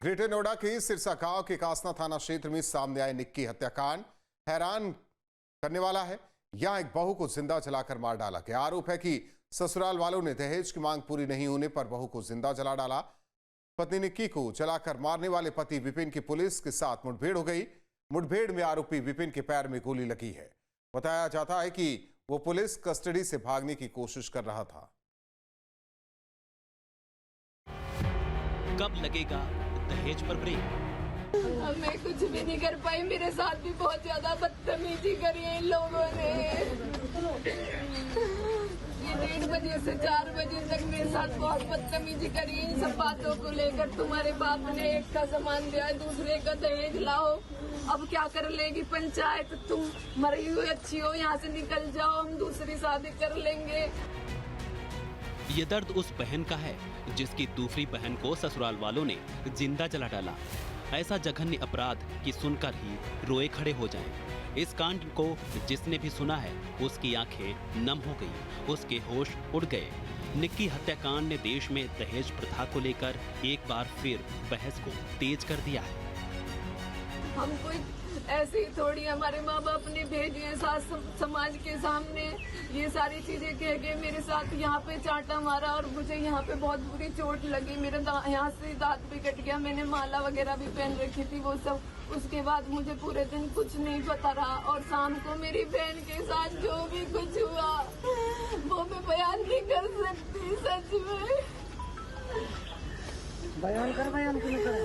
Greater Noida के सिरसा गांव के कासना थाना क्षेत्र में सामने आए निक्की हत्याकांड हैरान करने वाला है। यहां एक बहू को जिंदा जलाकर मार डाला गया। आरोप है कि ससुराल वालों ने दहेज की मांग पूरी नहीं होने पर बहू को जिंदा जला डाला। पत्नी निक्की को जलाकर मारने वाले पति विपिन की पुलिस के साथ मुठभेड़ हो गई। मुठभेड़ में आरोपी विपिन के पैर में गोली लगी है। बताया जाता है कि वो पुलिस कस्टडी से भागने की कोशिश कर रहा था। कब लगेगा दहेज पर ब्रेक? मैं कुछ भी नहीं कर पाई। मेरे साथ भी बहुत ज्यादा बदतमीजी करी है इन लोगों ने। ये 1:30 बजे से 4 बजे तक मेरे साथ बहुत बदतमीजी करी है इन सब बातों को लेकर। तुम्हारे बाप ने एक का सामान दिया, दूसरे का दहेज लाओ, अब क्या कर लेगी पंचायत? तुम मरी हुई अच्छी हो, यहाँ से निकल जाओ, हम दूसरी शादी कर लेंगे। ये दर्द उस बहन का है जिसकी दूसरी बहन को ससुराल वालों ने जिंदा जला डाला। ऐसा जघन्य अपराध कि सुनकर ही रोए खड़े हो जाएं। इस कांड को जिसने भी सुना है उसकी आंखें नम हो गई, उसके होश उड़ गए। निक्की हत्याकांड ने देश में दहेज प्रथा को लेकर एक बार फिर बहस को तेज कर दिया है। हम कोई ऐसे ही थोड़ी, हमारे माँ बाप ने भेजे हैं सास समाज के सामने ये सारी चीजें कह के मेरे साथ यहाँ पे चांटा मारा और मुझे यहाँ पे बहुत बुरी चोट लगी। मेरे यहाँ से दांत भी कट गया। मैंने माला वगैरह भी पहन रखी थी वो सब। उसके बाद मुझे पूरे दिन कुछ नहीं पता रहा और शाम को मेरी बहन के साथ जो भी कुछ हुआ वो मैं बयान नहीं कर सकती। सच में बयान क्यों नहीं करें?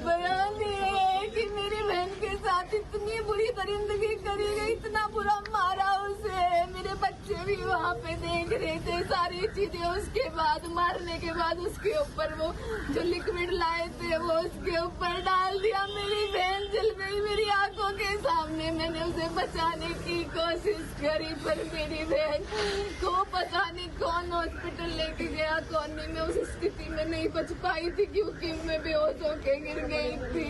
बयान ये है कि मेरी बहन के साथ इतनी बुरी दरिंदगी करी गई, इतना बुरा मारा उसे। मेरे बच्चे भी वहाँ पे देख रहे थे सारी चीजें। उसके बाद मारने के बाद उसके ऊपर वो जो लिक्विड लाए थे वो उसके ऊपर डाल दिया। मेरी बहन जल गई मेरी आंखों के सामने। मैंने उसे बचाने की कोशिश करी पर मेरी बहन को पता नहीं कौन हॉस्पिटल लेके गया, कौन नहीं। मैं उस स्थिति में नहीं बच पाई थी क्योंकि मैं बेहोश होके गिर गई थी।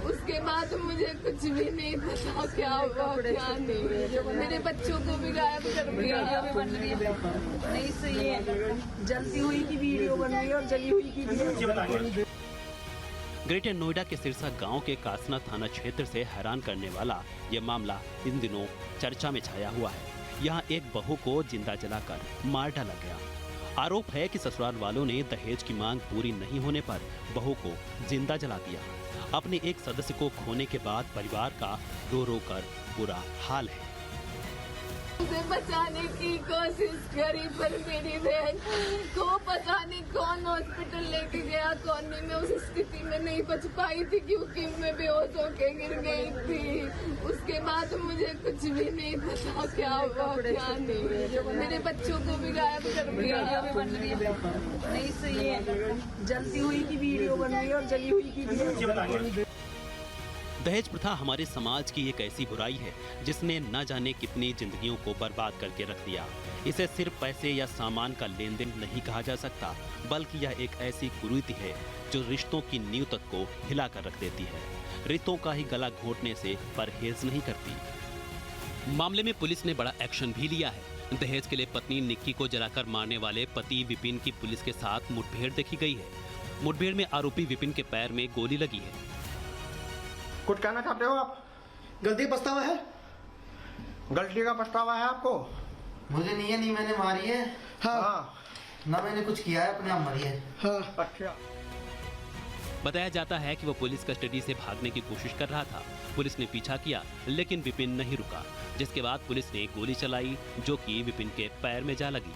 उसके बाद मुझे कुछ भी नहीं पता क्या हुआ क्या नहीं। मेरे बच्चों को भी गायब कर दिया। नहीं सही है, जलती हुई की वीडियो बन रही है और जली हुई की वीडियो। ग्रेटर नोएडा के सिरसा गांव के कासना थाना क्षेत्र से हैरान करने वाला यह मामला इन दिनों चर्चा में छाया हुआ है। यहाँ एक बहू को जिंदा जलाकर मार डाला गया। आरोप है कि ससुराल वालों ने दहेज की मांग पूरी नहीं होने पर बहू को जिंदा जला दिया। अपने एक सदस्य को खोने के बाद परिवार का रो रो कर बुरा हाल है। उसे बचाने की कोशिश करी पर मेरी बहन को पता नहीं कौन हॉस्पिटल लेके गया, कौन नहीं। मैं उस स्थिति में नहीं बच पाई थी क्योंकि मैं बेहोश होके गिर गई थी। उसके बाद मुझे कुछ भी नहीं पता क्या हुआ क्या नहीं। मेरे बच्चों को भी गायब कर दिया। नहीं सही है, जलती हुई की वीडियो बन रही है और जली हुई की वीडियो। दहेज प्रथा हमारे समाज की एक ऐसी बुराई है जिसने न जाने कितनी जिंदगियों को बर्बाद करके रख दिया। इसे सिर्फ पैसे या सामान का लेन देन नहीं कहा जा सकता, बल्कि यह एक ऐसी कुरीति है जो रिश्तों की नींव तक को हिला कर रख देती है। रिश्तों का ही गला घोंटने से परहेज नहीं करती। मामले में पुलिस ने बड़ा एक्शन भी लिया है। दहेज के लिए पत्नी निक्की को जलाकर मारने वाले पति विपिन की पुलिस के साथ मुठभेड़ देखी गई है। मुठभेड़ में आरोपी विपिन के पैर में गोली लगी है। कुछ कहना चाहते हो आप? गलती पछतावा है? गलती का पछतावा है आपको? मुझे नहीं है, नहीं मैंने मारी है। हाँ। ना मैंने कुछ किया है, अपने आप मरी है। हाँ। अच्छा। बताया जाता है कि वो पुलिस कस्टडी से भागने की कोशिश कर रहा था। पुलिस ने पीछा किया लेकिन विपिन नहीं रुका, जिसके बाद पुलिस ने गोली चलाई जो कि विपिन के पैर में जा लगी।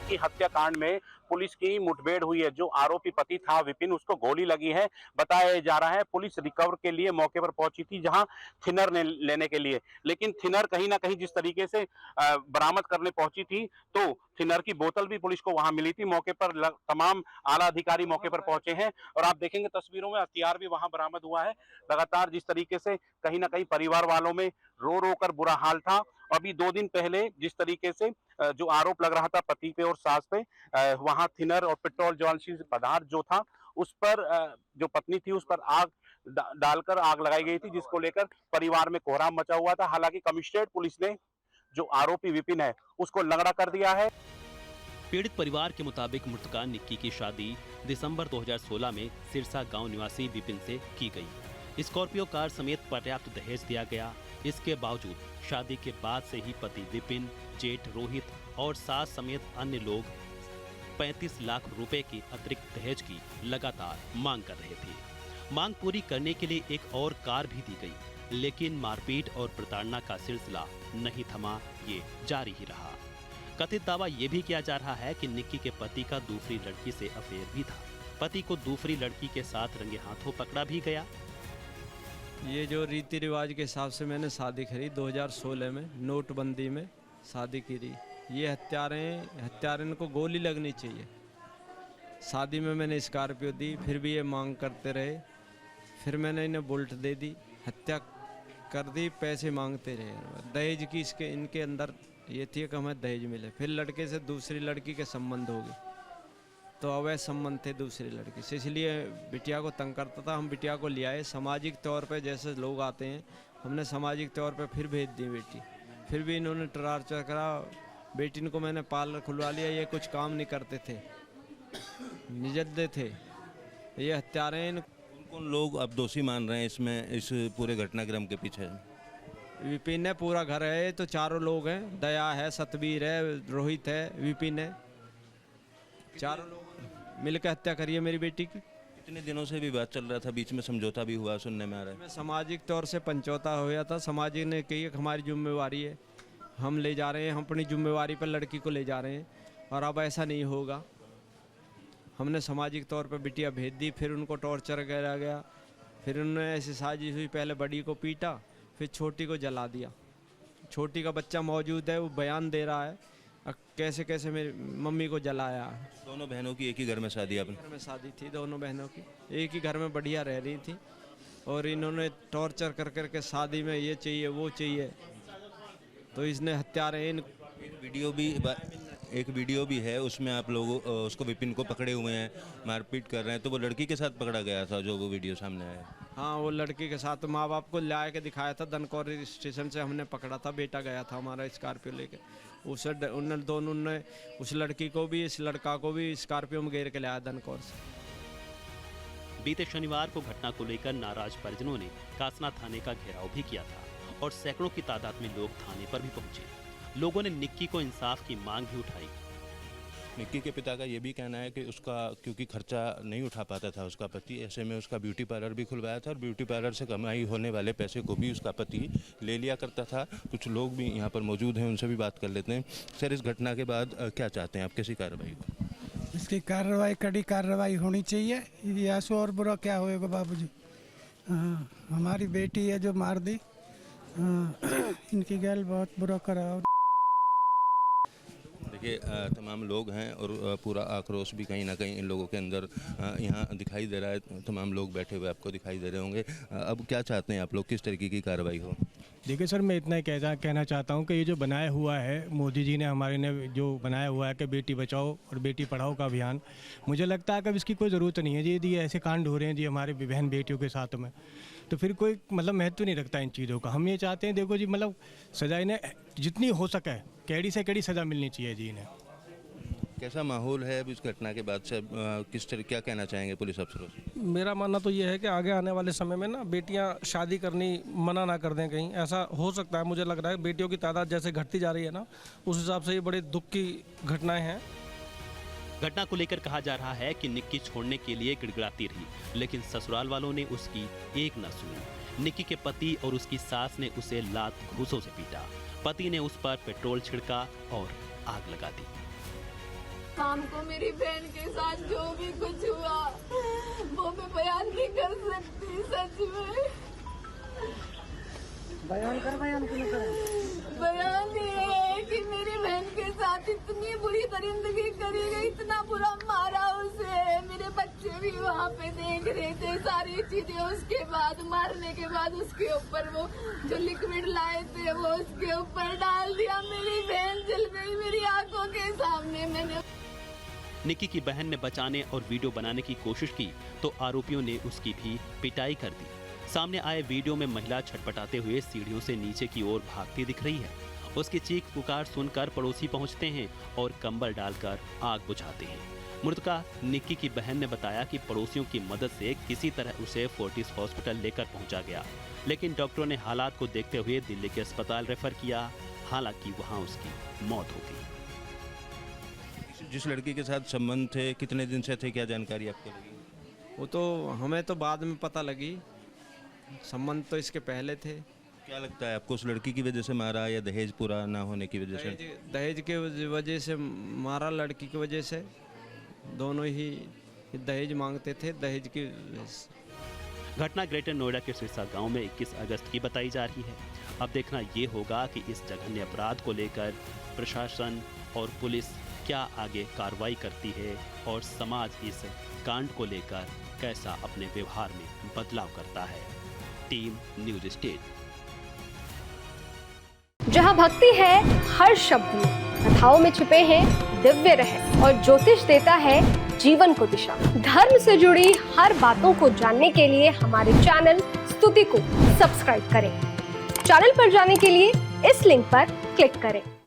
की हत्याकांड में पुलिस की मुठभेड़ हुई है। जो आरोपी पति था विपिन, उसको गोली लगी है। बताया जा रहा है पुलिस रिकवर के लिए मौके पर पहुंची थी, जहां थिनर लेने के लिए, लेकिन थिनर कहीं ना कहीं जिस तरीके से बरामद करने पहुंची थी तो थिनर की बोतल भी पुलिस को वहां मिली थी। मौके पर तमाम आला अधिकारी मौके पर पहुंचे हैं और आप देखेंगे तस्वीरों में हथियार भी वहां बरामद हुआ है। लगातार जिस तरीके से कहीं ना कहीं परिवार वालों में रो रो कर बुरा हाल था। अभी 2 दिन पहले जिस तरीके से जो आरोप लग रहा था पति पे और सास पे, वहां थिनर और पेट्रोल ज्वालसी पदार्थ जो था उस पर जो पत्नी थी उस पर आग डालकर आग लगाई गई थी, जिसको लेकर परिवार में कोहराम मचा हुआ था। हालांकि कमिश्नरेट पुलिस ने जो आरोपी विपिन है उसको लंगड़ा कर दिया है। पीड़ित परिवार के मुताबिक मृतका निक्की की शादी दिसंबर 2016 में सिरसा गांव निवासी विपिन से की गई। स्कॉर्पियो कार समेत पर्याप्त दहेज दिया गया। इसके बावजूद शादी के बाद से ही पति विपिन, जेठ रोहित और सास समेत अन्य लोग 35 लाख रुपए की अतिरिक्त दहेज की लगातार मांग कर रहे थे। मांग पूरी करने के लिए एक और कार भी दी गई, लेकिन मारपीट और प्रताड़ना का सिलसिला नहीं थमा, ये जारी ही रहा। कथित दावा ये भी किया जा रहा है कि निक्की के पति का दूसरी लड़की से अफेयर भी था। पति को दूसरी लड़की के साथ रंगे हाथों पकड़ा भी गया। ये जो रीति रिवाज के हिसाब से मैंने शादी करी 2016 में, नोटबंदी में शादी करी। ये हत्यारे को गोली लगनी चाहिए। शादी में मैंने स्कॉर्पियो दी, फिर भी ये मांग करते रहे। फिर मैंने इन्हें बुलेट दे दी, हत्या कर दी, पैसे मांगते रहे। दहेज की इनके अंदर ये थी कि हमें दहेज मिले। फिर लड़के से दूसरी लड़की के संबंध हो गए, तो अवैध संबंध थे दूसरी लड़की से, इसलिए बिटिया को तंग करता था। हम बिटिया को ले आए सामाजिक तौर पे, जैसे लोग आते हैं, हमने सामाजिक तौर पे फिर भेज दी बेटी। फिर भी इन्होंने टॉर्चर करा। बेटी को मैंने पार्लर खुलवा लिया, ये कुछ काम नहीं करते थे, निजद्दे थे। ये हत्यारे कौन लोग अब दोषी मान रहे हैं इसमें, इस पूरे घटनाक्रम के पीछे? विपिन है, पूरा घर है, तो चारों लोग हैं। दया है, सतबीर है, रोहित है, विपिन है, चारों लोग मिलकर हत्या करी है मेरी बेटी की। कितने दिनों से विवाद चल रहा था, बीच में समझौता भी हुआ सुनने में आ रहा है? सामाजिक तौर से पंचौता हुआ था। समाजिक ने कही कि हमारी जिम्मेवारी है, हम ले जा रहे हैं, हम अपनी जिम्मेवारी पर लड़की को ले जा रहे हैं और अब ऐसा नहीं होगा। हमने सामाजिक तौर पर बिटिया भेज दी, फिर उनको टॉर्चर करा गया। फिर उन्होंने ऐसी साजिश हुई, पहले बड़ी को पीटा, फिर छोटी को जला दिया। छोटी का बच्चा मौजूद है, वो बयान दे रहा है कैसे कैसे मेरी मम्मी को जलाया। दोनों बहनों की एक ही घर में शादी? आपने घर में शादी थी दोनों बहनों की, एक ही घर में बढ़िया रह रही थी, और इन्होंने टॉर्चर कर करके शादी में ये चाहिए वो चाहिए, तो इसने हत्यारे एक वीडियो भी है, उसमें आप लोग उसको विपिन को पकड़े हुए हैं, मारपीट कर रहे हैं। तो वो लड़की के साथ पकड़ा गया था जो वो वीडियो सामने आया? हाँ, वो लड़की के साथ माँ बाप को ला के दिखाया था। दनकौर स्टेशन से हमने पकड़ा था, बेटा गया था हमारा स्कॉर्पियो लेके। दोनों ने उस लड़की को भी, इस लड़का को भी स्कॉर्पियो में घेर के लाया दनकौर से। बीते शनिवार को घटना को लेकर नाराज परिजनों ने कासना थाने का घेराव भी किया था और सैकड़ों की तादाद में लोग थाने पर भी पहुंचे। लोगों ने निक्की को इंसाफ की मांग भी उठाई। निक्की के पिता का ये भी कहना है कि उसका क्योंकि खर्चा नहीं उठा पाता था उसका पति, ऐसे में उसका ब्यूटी पार्लर भी खुलवाया था और ब्यूटी पार्लर से कमाई होने वाले पैसे को भी उसका पति ले लिया करता था। कुछ लोग भी यहाँ पर मौजूद हैं, उनसे भी बात कर लेते हैं। सर, इस घटना के बाद क्या चाहते हैं आप, कैसी कार्रवाई को? इसकी कार्रवाई, कड़ी कार्रवाई होनी चाहिए। या सो और बुरा क्या होएगा बाबूजी। हाँ, हमारी बेटी है जो मार दी। हाँ, इनकी गैल बहुत बुरा करा। देखिए, तमाम लोग हैं और पूरा आक्रोश भी कहीं ना कहीं इन लोगों के अंदर यहाँ दिखाई दे रहा है। तमाम लोग बैठे हुए आपको दिखाई दे रहे होंगे। अब क्या चाहते हैं आप लोग, किस तरीके की कार्रवाई हो? देखिए सर, मैं इतना ही कहना चाहता हूँ कि ये जो बनाया हुआ है मोदी जी ने, हमारे ने जो बनाया हुआ है कि बेटी बचाओ और बेटी पढ़ाओ का अभियान, मुझे लगता है कि अब इसकी कोई ज़रूरत नहीं है जी। यदि ऐसे कांड हो रहे हैं जी हमारे बहन बेटियों के साथ में, तो फिर कोई मतलब महत्व नहीं रखता इन चीज़ों का। हम ये चाहते हैं, देखो जी, मतलब सज़ा इन्हें जितनी हो सके, कैडी से कैडी सज़ा मिलनी चाहिए जी इन्हें। कैसा माहौल है अब इस घटना के बाद से? किस तरह, क्या कहना चाहेंगे पुलिस अफसरों से? मेरा मानना तो ये है कि आगे आने वाले समय में ना बेटियां शादी करनी मना ना कर दें कहीं। ऐसा हो सकता है, मुझे लग रहा है बेटियों की तादाद जैसे घटती जा रही है ना, उस हिसाब से ये बड़े दुख की घटनाएं हैं। घटना को लेकर कहा जा रहा है कि निक्की छोड़ने के लिए गिड़गिड़ाती रही, लेकिन ससुराल वालों ने उसकी एक न सुनी। निक्की के पति और उसकी सास ने उसे लात घूंसों से पीटा। पति ने उस पर पेट्रोल छिड़का और आग लगा दी। शाम को मेरी बहन के साथ जो भी कुछ हुआ वो मैं बयान नहीं कर सकती। सच में बयान क्यों करें? बयान ये है कि मेरी बहन के साथ इतनी बुरी दरिंदगी करी गई, इतना बुरा मारा उसे। मेरे बच्चे भी वहाँ पे देख रहे थे सारी चीजें। उसके बाद मारने के बाद उसके ऊपर वो जो लिक्विड लाए थे वो उसके ऊपर डाल दिया। मेरी बहन जल गई मेरी आंखों के सामने। मैंने निक्की की बहन ने बचाने और वीडियो बनाने की कोशिश की तो आरोपियों ने उसकी भी पिटाई कर दी। सामने आए वीडियो में महिला छटपटाते हुए सीढ़ियों से नीचे की ओर भागती दिख रही है। उसकी चीख पुकार सुनकर पड़ोसी पहुंचते हैं और कंबल डालकर आग बुझाते हैं। मृतका निक्की की बहन ने बताया कि पड़ोसियों की मदद से किसी तरह उसे फोर्टिस हॉस्पिटल लेकर पहुंचा गया, लेकिन डॉक्टरों ने हालात को देखते हुए दिल्ली के अस्पताल रेफर किया। हालांकि वहां उसकी मौत हो गई। जिस लड़की के साथ संबंध थे, कितने दिन से थे, क्या जानकारी आपको लगी? वो तो हमें तो बाद में पता लगी, संबंध तो इसके पहले थे। क्या लगता है आपको, उस लड़की की वजह से मारा या दहेज पूरा ना होने की वजह से? दहेज के वजह से मारा, लड़की की वजह से। दोनों ही दहेज मांगते थे, दहेज की वजह से। घटना ग्रेटर नोएडा के सिरसा गांव में 21 अगस्त की बताई जा रही है। अब देखना ये होगा कि इस जघन्य अपराध को लेकर प्रशासन और पुलिस क्या आगे कार्रवाई करती है और समाज इस कांड को लेकर कैसा अपने व्यवहार में बदलाव करता है। Team news state. जहां भक्ति है हर शब्द में, कथाओं में छुपे हैं दिव्य रहस्य और ज्योतिष देता है जीवन को दिशा। धर्म से जुड़ी हर बातों को जानने के लिए हमारे चैनल स्तुति को सब्सक्राइब करें। चैनल पर जाने के लिए इस लिंक पर क्लिक करें।